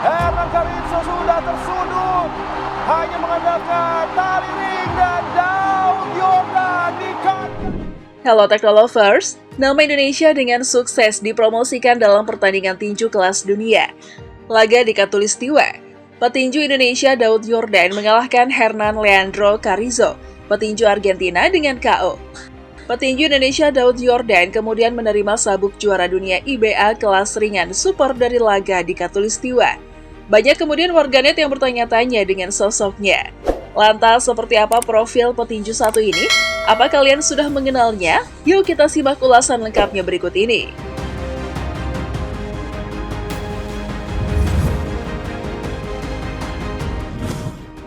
Hernan Carizzo sudah tersudut, hanya mengandalkan tali ring dan Daud Yordan di kaki. Hello Teknolovers, nama Indonesia dengan sukses dipromosikan dalam pertandingan tinju kelas dunia. Laga di Khatulistiwa, petinju Indonesia Daud Yordan mengalahkan Hernan Leandro Carizzo, petinju Argentina dengan KO. Petinju Indonesia Daud Yordan kemudian menerima sabuk juara dunia IBA kelas ringan super dari laga di Khatulistiwa. Banyak kemudian warganet yang bertanya-tanya dengan sosoknya. Lantas, seperti apa profil petinju satu ini? Apa kalian sudah mengenalnya? Yuk kita simak ulasan lengkapnya berikut ini.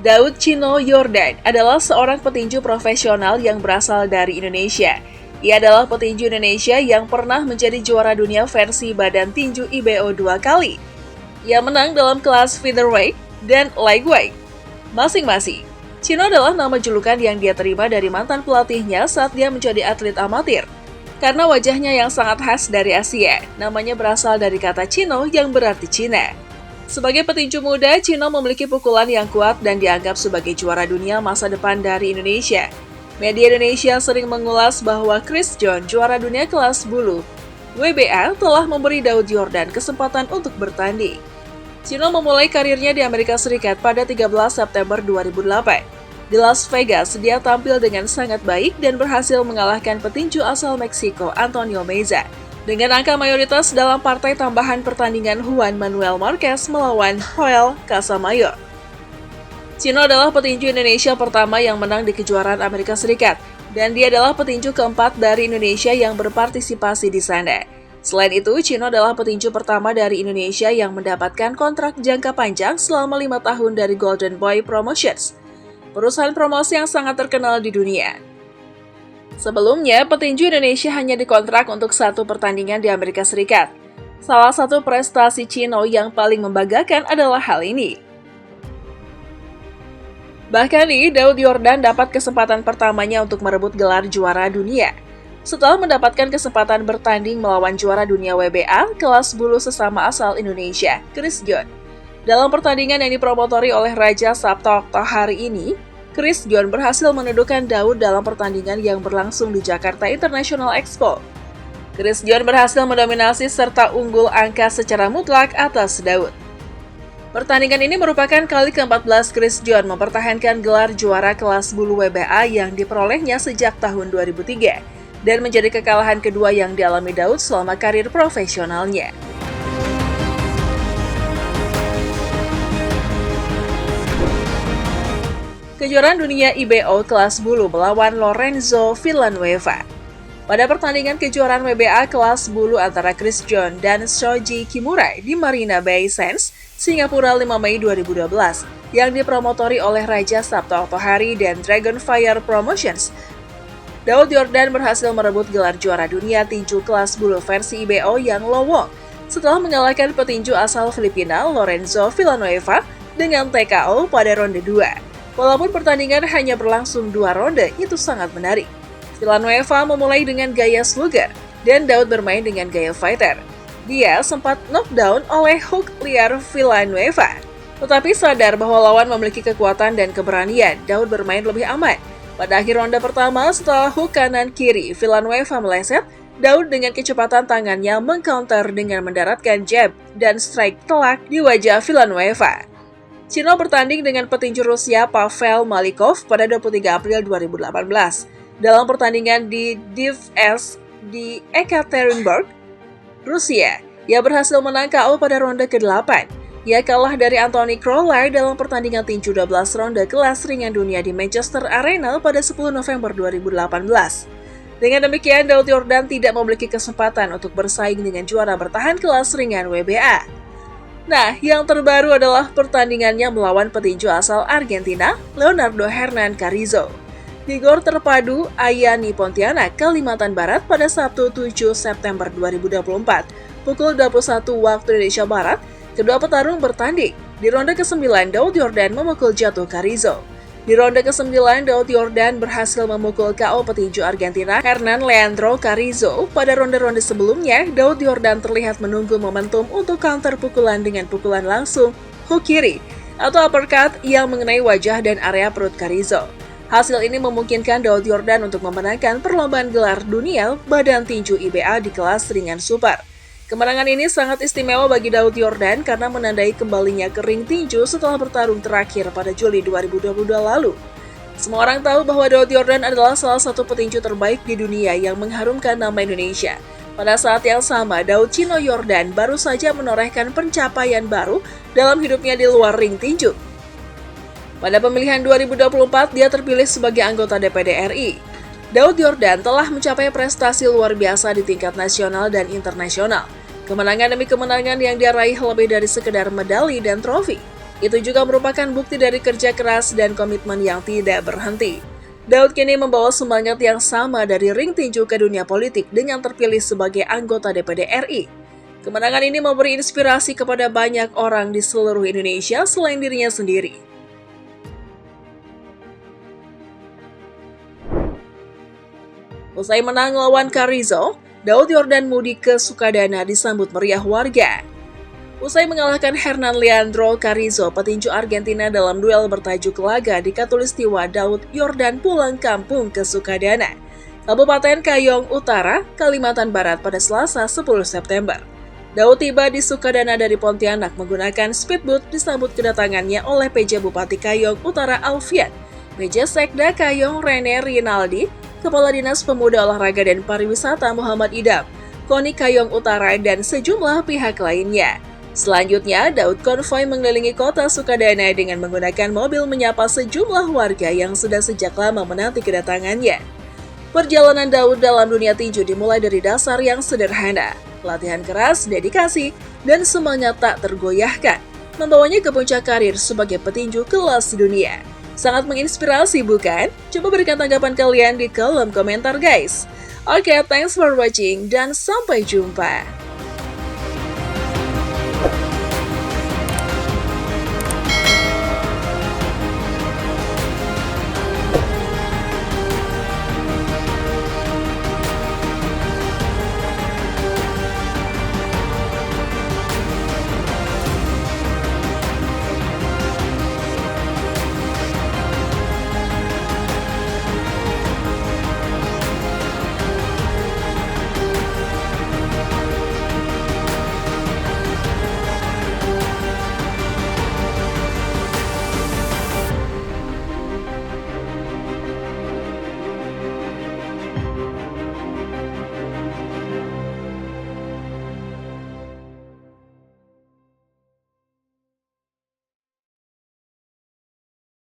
Daud Chino Yordan adalah seorang petinju profesional yang berasal dari Indonesia. Ia adalah petinju Indonesia yang pernah menjadi juara dunia versi badan tinju IBO 2 kali. Ia menang dalam kelas featherweight dan lightweight masing-masing. Chino adalah nama julukan yang dia terima dari mantan pelatihnya saat dia menjadi atlet amatir. Karena wajahnya yang sangat khas dari Asia, namanya berasal dari kata Chino yang berarti Cina. Sebagai petinju muda, Chino memiliki pukulan yang kuat dan dianggap sebagai juara dunia masa depan dari Indonesia. Media Indonesia sering mengulas bahwa Chris John, juara dunia kelas bulu WBA, telah memberi Daud Yordan kesempatan untuk bertanding. Chino memulai karirnya di Amerika Serikat pada 13 September 2008. Di Las Vegas, dia tampil dengan sangat baik dan berhasil mengalahkan petinju asal Meksiko Antonio Meza dengan angka mayoritas dalam partai tambahan pertandingan Juan Manuel Marquez melawan Joel Casamayor. Chino adalah petinju Indonesia pertama yang menang di kejuaraan Amerika Serikat, dan dia adalah petinju keempat dari Indonesia yang berpartisipasi di sana. Selain itu, Chino adalah petinju pertama dari Indonesia yang mendapatkan kontrak jangka panjang selama 5 tahun dari Golden Boy Promotions, perusahaan promosi yang sangat terkenal di dunia. Sebelumnya, petinju Indonesia hanya dikontrak untuk satu pertandingan di Amerika Serikat. Salah satu prestasi Chino yang paling membanggakan adalah hal ini. Bahkan nih, Daud Yordan dapat kesempatan pertamanya untuk merebut gelar juara dunia. Setelah mendapatkan kesempatan bertanding melawan juara dunia WBA kelas bulu sesama asal Indonesia, Chris John. Dalam pertandingan yang dipromotori oleh Raja Sabta hari ini, Chris John berhasil menundukkan Daud dalam pertandingan yang berlangsung di Jakarta International Expo. Chris John berhasil mendominasi serta unggul angka secara mutlak atas Daud. Pertandingan ini merupakan kali ke-14 Chris John mempertahankan gelar juara kelas bulu WBA yang diperolehnya sejak tahun 2003 dan menjadi kekalahan kedua yang dialami Daud selama karir profesionalnya. Kejuaraan dunia IBO kelas bulu melawan Lorenzo Villanueva. Pada pertandingan kejuaraan WBA kelas bulu antara Chris John dan Shoji Kimura di Marina Bay Sands, Singapura 5 Mei 2012, yang dipromotori oleh Raja Sabta Oktohari dan Dragonfire Promotions, Daud Yordan berhasil merebut gelar juara dunia tinju kelas bulu versi IBO yang lowong setelah mengalahkan petinju asal Filipina Lorenzo Villanueva dengan TKO pada ronde 2. Walaupun pertandingan hanya berlangsung 2 ronde, itu sangat menarik. Villanueva memulai dengan gaya slugger, dan Daud bermain dengan gaya fighter. Dia sempat knockdown oleh hook liar Villanueva. Tetapi sadar bahwa lawan memiliki kekuatan dan keberanian, Daud bermain lebih aman. Pada akhir ronde pertama, setelah hook kanan-kiri Villanueva meleset, Daud dengan kecepatan tangannya mengcounter dengan mendaratkan jab dan strike telak di wajah Villanueva. Chino bertanding dengan petinju Rusia Pavel Malikov pada 23 April 2018. Dalam pertandingan di DivS di Ekaterinburg, Rusia, ia berhasil menang KO pada ronde ke-8. Ia kalah dari Anthony Crowler dalam pertandingan tinju 12 ronde kelas ringan dunia di Manchester Arena pada 10 November 2018. Dengan demikian, Daud Yordan tidak memiliki kesempatan untuk bersaing dengan juara bertahan kelas ringan WBA. Nah, yang terbaru adalah pertandingannya melawan petinju asal Argentina, Leonardo Hernan Carizzo, di Gor Terpadu Ayani Pontianak, Kalimantan Barat pada Sabtu 7 September 2024, pukul 21 waktu Indonesia Barat. Kedua petarung bertanding. Di ronde ke-9, Daud Yordan memukul jatuh Carizzo. Di ronde ke-9, Daud Yordan berhasil memukul KO petinju Argentina Hernan Leandro Carrizo. Pada ronde-ronde sebelumnya, Daud Yordan terlihat menunggu momentum untuk counter pukulan dengan pukulan langsung hook kiri atau uppercut yang mengenai wajah dan area perut Carrizo. Hasil ini memungkinkan Daud Yordan untuk memenangkan perlombaan gelar dunia badan tinju IBA di kelas ringan super. Kemenangan ini sangat istimewa bagi Daud Yordan karena menandai kembalinya ke ring tinju setelah bertarung terakhir pada Juli 2022 lalu. Semua orang tahu bahwa Daud Yordan adalah salah satu petinju terbaik di dunia yang mengharumkan nama Indonesia. Pada saat yang sama, Daud Chino Yordan baru saja menorehkan pencapaian baru dalam hidupnya di luar ring tinju. Pada pemilihan 2024, dia terpilih sebagai anggota DPD RI. Daud Yordan telah mencapai prestasi luar biasa di tingkat nasional dan internasional. Kemenangan demi kemenangan yang dia raih lebih dari sekedar medali dan trofi. Itu juga merupakan bukti dari kerja keras dan komitmen yang tidak berhenti. Daud kini membawa semangat yang sama dari ring tinju ke dunia politik dengan terpilih sebagai anggota DPD RI. Kemenangan ini memberi inspirasi kepada banyak orang di seluruh Indonesia selain dirinya sendiri. Usai menang lawan Carrizo, Daud Yordan mudik ke Sukadana disambut meriah warga. Usai mengalahkan Hernan Leandro Carrizo, petinju Argentina dalam duel bertajuk laga di Khatulistiwa, Daud Yordan pulang kampung ke Sukadana, Kabupaten Kayong Utara, Kalimantan Barat pada Selasa 10 September. Daud tiba di Sukadana dari Pontianak menggunakan speedboat disambut kedatangannya oleh PJ Bupati Kayong Utara Alfian, PJ Sekda Kayong Rene Rinaldi, Kepala Dinas Pemuda Olahraga dan Pariwisata Muhammad Idam, KONI Kayong Utara, dan sejumlah pihak lainnya. Selanjutnya, Daud konvoi mengelilingi kota Sukadana dengan menggunakan mobil menyapa sejumlah warga yang sudah sejak lama menanti kedatangannya. Perjalanan Daud dalam dunia tinju dimulai dari dasar yang sederhana, latihan keras, dedikasi, dan semangat tak tergoyahkan, membawanya ke puncak karir sebagai petinju kelas dunia. Sangat menginspirasi, bukan? Coba berikan tanggapan kalian di kolom komentar, guys. Oke, thanks for watching dan sampai jumpa.